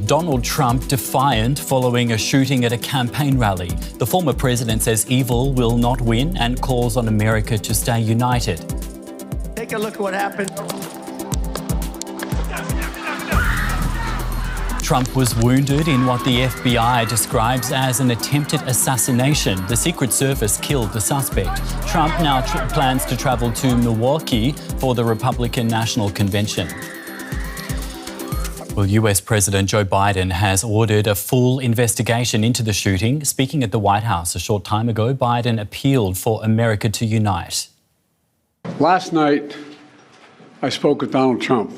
Donald Trump defiant following a shooting at a campaign rally. The former president says evil will not win and calls on America to stay united. Take a look at what happened. Trump was wounded in what the FBI describes as an attempted assassination. The Secret Service killed the suspect. Trump now plans to travel to Milwaukee for the Republican National Convention. Well, US President Joe Biden has ordered a full investigation into the shooting. Speaking at the White House a short time ago, Biden appealed for America to unite. Last night, I spoke with Donald Trump.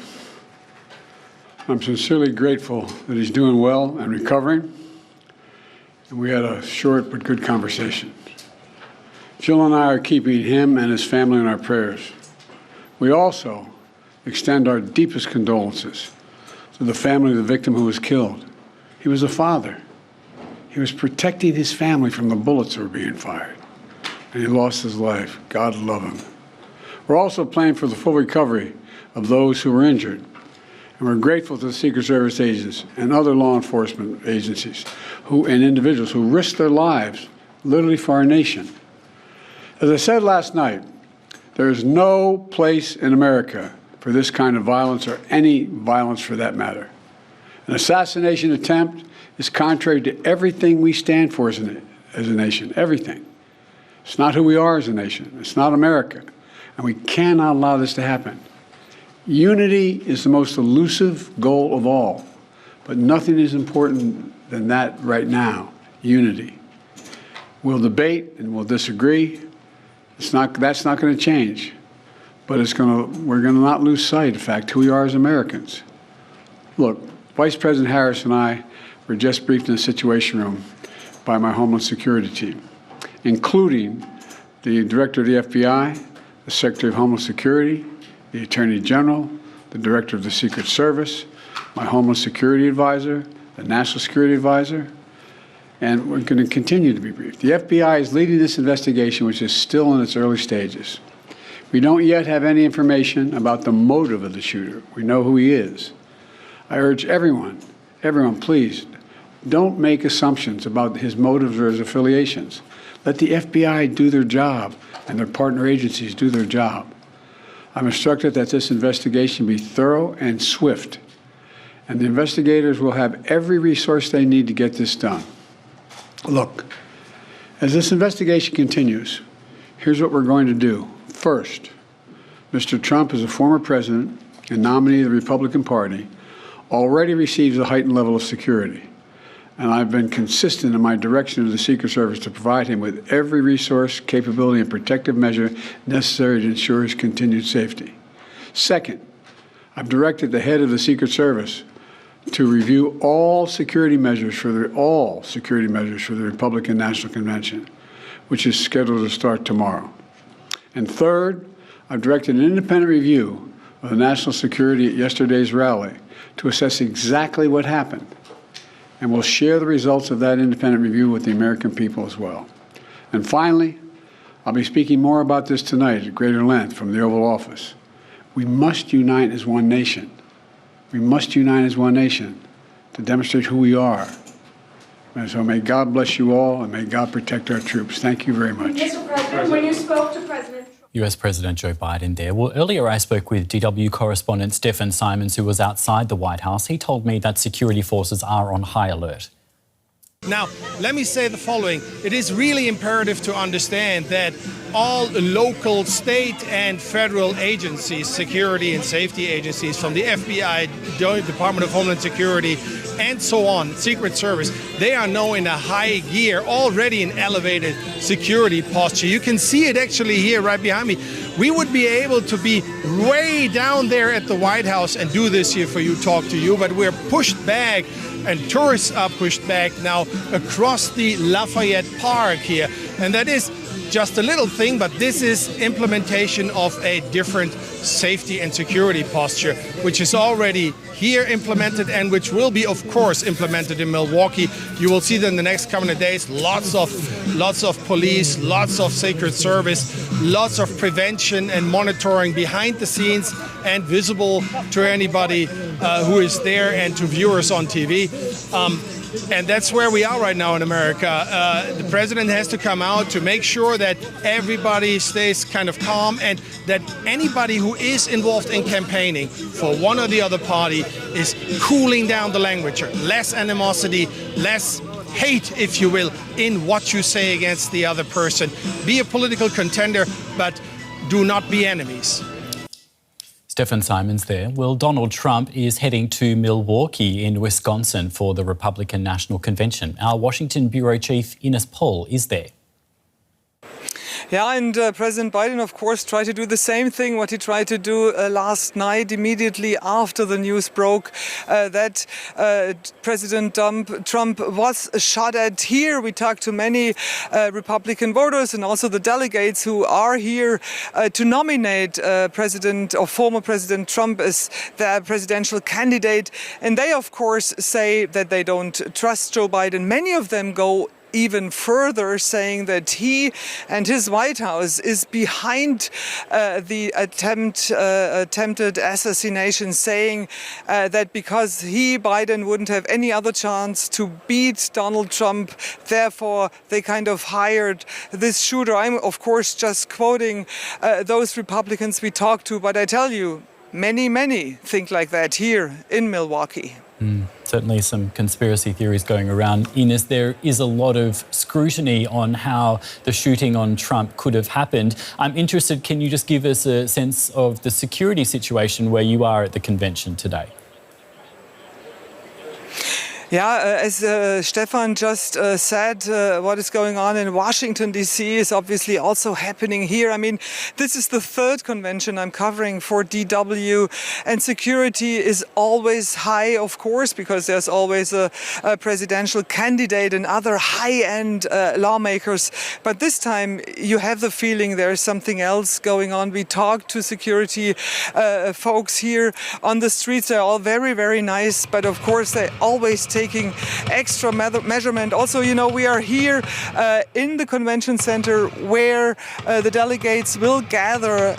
I'm sincerely grateful that he's doing well and recovering. And we had a short but good conversation. Jill and I are keeping him and his family in our prayers. We also extend our deepest condolences to the family of the victim who was killed. He was a father. He was protecting his family from the bullets that were being fired. And he lost his life. God love him. We're also praying for the full recovery of those who were injured. And we're grateful to the Secret Service agents and other law enforcement agencies and individuals who risked their lives literally for our nation. As I said last night, there is no place in America for this kind of violence or any violence for that matter. An assassination attempt is contrary to everything we stand for as a nation, everything. It's not who we are as a nation. It's not America. And we cannot allow this to happen. Unity is the most elusive goal of all, but nothing is important than that right now, unity. We'll debate and we'll disagree. That's not going to change, but we're going to not lose sight, in fact, who we are as Americans. Look, Vice President Harris and I were just briefed in the Situation Room by my Homeland Security team, including the Director of the FBI, the Secretary of Homeland Security, the Attorney General, the Director of the Secret Service, my Homeland Security Advisor, the National Security Advisor, and we're going to continue to be briefed. The FBI is leading this investigation, which is still in its early stages. We don't yet have any information about the motive of the shooter. We know who he is. I urge everyone, please, don't make assumptions about his motives or his affiliations. Let the FBI do their job and their partner agencies do their job. I'm instructed that this investigation be thorough and swift, and the investigators will have every resource they need to get this done. Look, as this investigation continues, here's what we're going to do. First, Mr. Trump, as a former president and nominee of the Republican Party, already receives a heightened level of security. And I've been consistent in my direction to the Secret Service to provide him with every resource, capability, and protective measure necessary to ensure his continued safety. Second, I've directed the head of the Secret Service to review all security measures for the Republican National Convention, which is scheduled to start tomorrow. And third, I've directed an independent review of the national security at yesterday's rally to assess exactly what happened. And we'll share the results of that independent review with the American people as well. And finally, I'll be speaking more about this tonight at greater length from the Oval Office. We must unite as one nation. We must unite as one nation to demonstrate who we are. And so may God bless you all, and may God protect our troops. Thank you very much. Mr. President, when you spoke to President Trump... US President Joe Biden there. Well, earlier I spoke with DW correspondent Stephen Simons, who was outside the White House. He told me that security forces are on high alert. Now, let me say the following. It is really imperative to understand that all local, state and federal agencies, security and safety agencies from the FBI, Department of Homeland Security, and so on, Secret Service, they are now in a high gear, already in elevated security posture. You can see it actually here right behind me. We would be able to be way down there at the White House and do this here for you, talk to you, but we're pushed back and tourists are pushed back now across the Lafayette Park here. And that is just a little thing, but this is implementation of a different safety and security posture, which is already here implemented and which will be, of course, implemented in Milwaukee. You will see that in the next coming days, lots of police, lots of Secret Service lots of prevention and monitoring behind the scenes and visible to anybody who is there and to viewers on TV. And that's where we are right now in America. The president has to come out to make sure that everybody stays kind of calm and that anybody who is involved in campaigning for one or the other party is cooling down the language. Less animosity, less hate, if you will, in what you say against the other person. Be a political contender, but do not be enemies. Stefan Simons there. Well, Donald Trump is heading to Milwaukee in Wisconsin for the Republican National Convention. Our Washington Bureau Chief Ines Paul is there. Yeah, and President Biden, of course, tried to do the same thing what he tried to do last night, immediately after the news broke that President Trump was shot at here. We talked to many Republican voters and also the delegates who are here to nominate President or former President Trump as their presidential candidate. And they, of course, say that they don't trust Joe Biden. Many of them go even further, saying that he and his White House is behind the attempted assassination, saying that because Biden wouldn't have any other chance to beat Donald Trump, therefore they kind of hired this shooter. I'm, of course, just quoting those Republicans we talked to, but I tell you, many think like that here in Milwaukee. Certainly some conspiracy theories going around. Ines, there is a lot of scrutiny on how the shooting on Trump could have happened. I'm interested, can you just give us a sense of the security situation where you are at the convention today? Yeah, as Stefan just said, what is going on in Washington, D.C. is obviously also happening here. I mean, this is the third convention I'm covering for DW, and security is always high, of course, because there's always a presidential candidate and other high-end lawmakers. But this time, you have the feeling there's something else going on. We talked to security folks here on the streets. They're all very, very nice, but of course, they always taking extra measurement. Also, you know, we are here in the convention center where the delegates will gather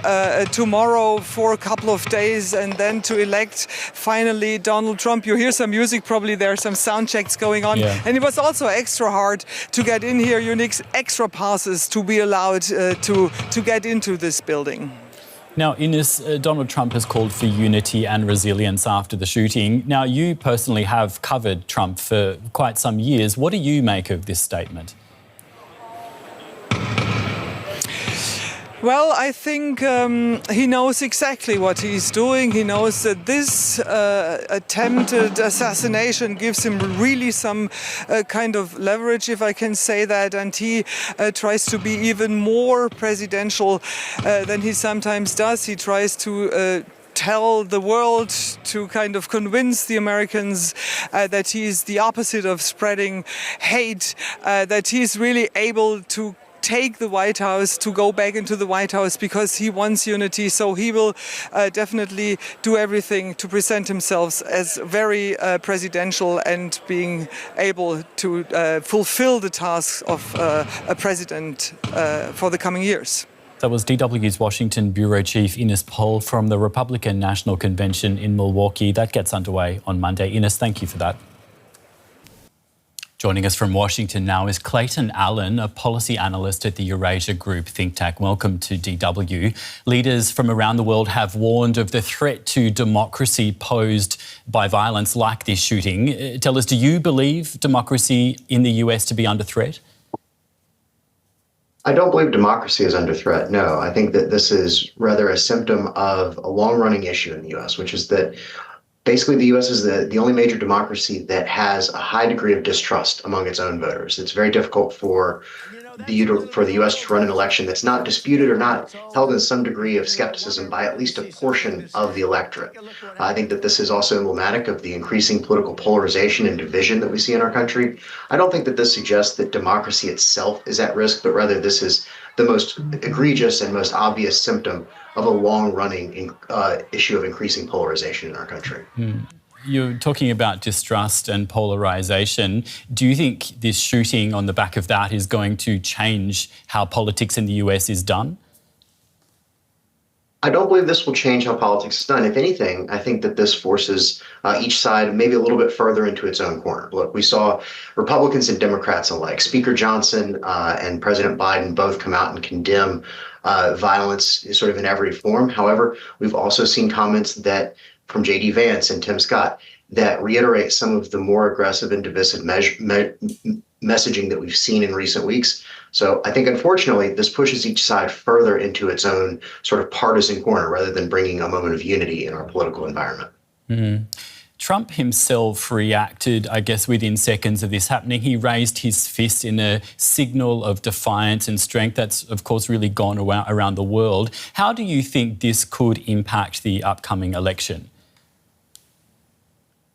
tomorrow for a couple of days and then to elect finally Donald Trump. You hear some music, probably there are some sound checks going on. Yeah. And it was also extra hard to get in here. You need extra passes to be allowed to get into this building. Now, Ines, Donald Trump has called for unity and resilience after the shooting. Now, you personally have covered Trump for quite some years. What do you make of this statement? Well, I think he knows exactly what he's doing. He knows that this attempted assassination gives him really some kind of leverage, if I can say that, and he tries to be even more presidential than he sometimes does. He tries to tell the world, to kind of convince the Americans that he's the opposite of spreading hate, that he's really able to take the White House, to go back into the White House because he wants unity. So he will definitely do everything to present himself as very presidential and being able to fulfill the tasks of a president for the coming years. That was DW's Washington Bureau Chief Ines Paul from the Republican National Convention in Milwaukee. That gets underway on Monday. Ines, thank you for that. Joining us from Washington now is Clayton Allen, a policy analyst at the Eurasia Group think tank. Welcome to DW. Leaders from around the world have warned of the threat to democracy posed by violence like this shooting. Tell us, do you believe democracy in the US to be under threat? I don't believe democracy is under threat, no. I think that this is rather a symptom of a long-running issue in the US, which is that basically, the U.S. is the only major democracy that has a high degree of distrust among its own voters. It's very difficult for the U.S. to run an election that's not disputed or not held in some degree of skepticism by at least a portion of the electorate. I think that this is also emblematic of the increasing political polarization and division that we see in our country. I don't think that this suggests that democracy itself is at risk, but rather this is the most egregious and most obvious symptom of a long-running issue of increasing polarization in our country. You're talking about distrust and polarization. Do you think this shooting on the back of that is going to change how politics in the US is done? I don't believe this will change how politics is done. If anything, I think that this forces each side maybe a little bit further into its own corner. Look, we saw Republicans and Democrats alike, Speaker Johnson and President Biden both come out and condemn violence sort of in every form. However, we've also seen comments that from J.D. Vance and Tim Scott that reiterate some of the more aggressive and divisive messaging that we've seen in recent weeks. So I think, unfortunately, this pushes each side further into its own sort of partisan corner rather than bringing a moment of unity in our political environment. Trump himself reacted, I guess, within seconds of this happening. He raised his fist in a signal of defiance and strength. That's, of course, really gone around the world. How do you think this could impact the upcoming election?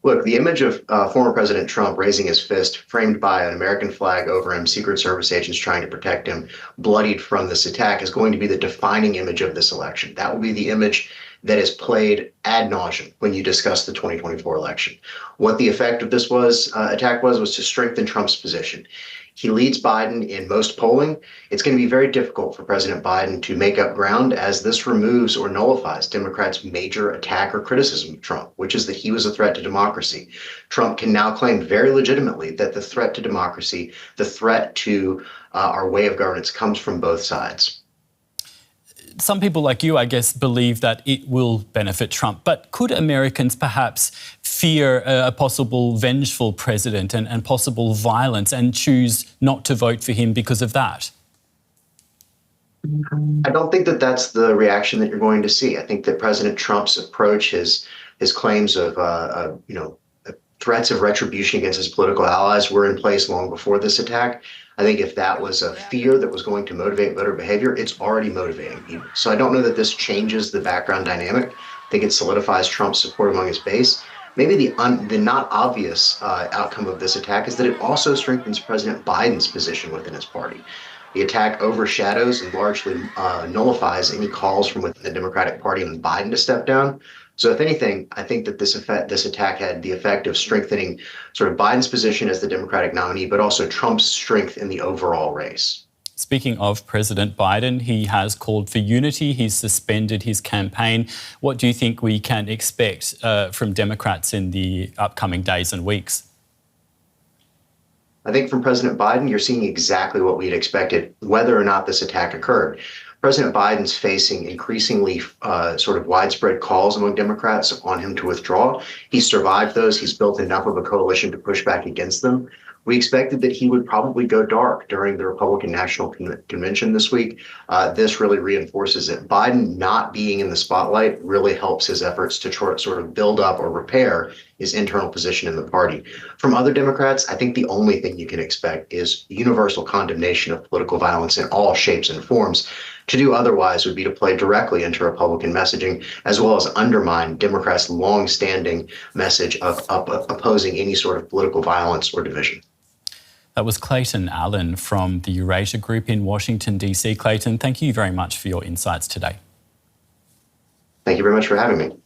Look, the image of former President Trump raising his fist, framed by an American flag over him, Secret Service agents trying to protect him, bloodied from this attack, is going to be the defining image of this election. That will be the image that is played ad nauseum when you discuss the 2024 election. What the effect of this attack was to strengthen Trump's position. He leads Biden in most polling. It's going to be very difficult for President Biden to make up ground, as this removes or nullifies Democrats' major attack or criticism of Trump, which is that he was a threat to democracy. Trump can now claim very legitimately that the threat to democracy, the threat to our way of governance, comes from both sides. Some people like you, I guess, believe that it will benefit Trump. But could Americans perhaps fear a possible vengeful president and possible violence and choose not to vote for him because of that? I don't think that that's the reaction that you're going to see. I think that President Trump's approach, his claims of threats of retribution against his political allies were in place long before this attack. I think if that was a fear that was going to motivate voter behavior, it's already motivating people. So I don't know that this changes the background dynamic. I think it solidifies Trump's support among his base. Maybe the not obvious outcome of this attack is that it also strengthens President Biden's position within his party. The attack overshadows and largely nullifies any calls from within the Democratic Party on Biden to step down. So if anything, I think that this attack had the effect of strengthening sort of Biden's position as the Democratic nominee, but also Trump's strength in the overall race. Speaking of President Biden, he has called for unity. He's suspended his campaign. What do you think we can expect from Democrats in the upcoming days and weeks? I think from President Biden, you're seeing exactly what we'd expected, whether or not this attack occurred. President Biden's facing increasingly sort of widespread calls among Democrats on him to withdraw. He's survived those. He's built enough of a coalition to push back against them. We expected that he would probably go dark during the Republican National Convention this week. This really reinforces it. Biden not being in the spotlight really helps his efforts to sort of build up or repair his internal position in the party. From other Democrats, I think the only thing you can expect is universal condemnation of political violence in all shapes and forms. To do otherwise would be to play directly into Republican messaging, as well as undermine Democrats' long-standing message of opposing any sort of political violence or division. That was Clayton Allen from the Eurasia Group in Washington, D.C. Clayton, thank you very much for your insights today. Thank you very much for having me.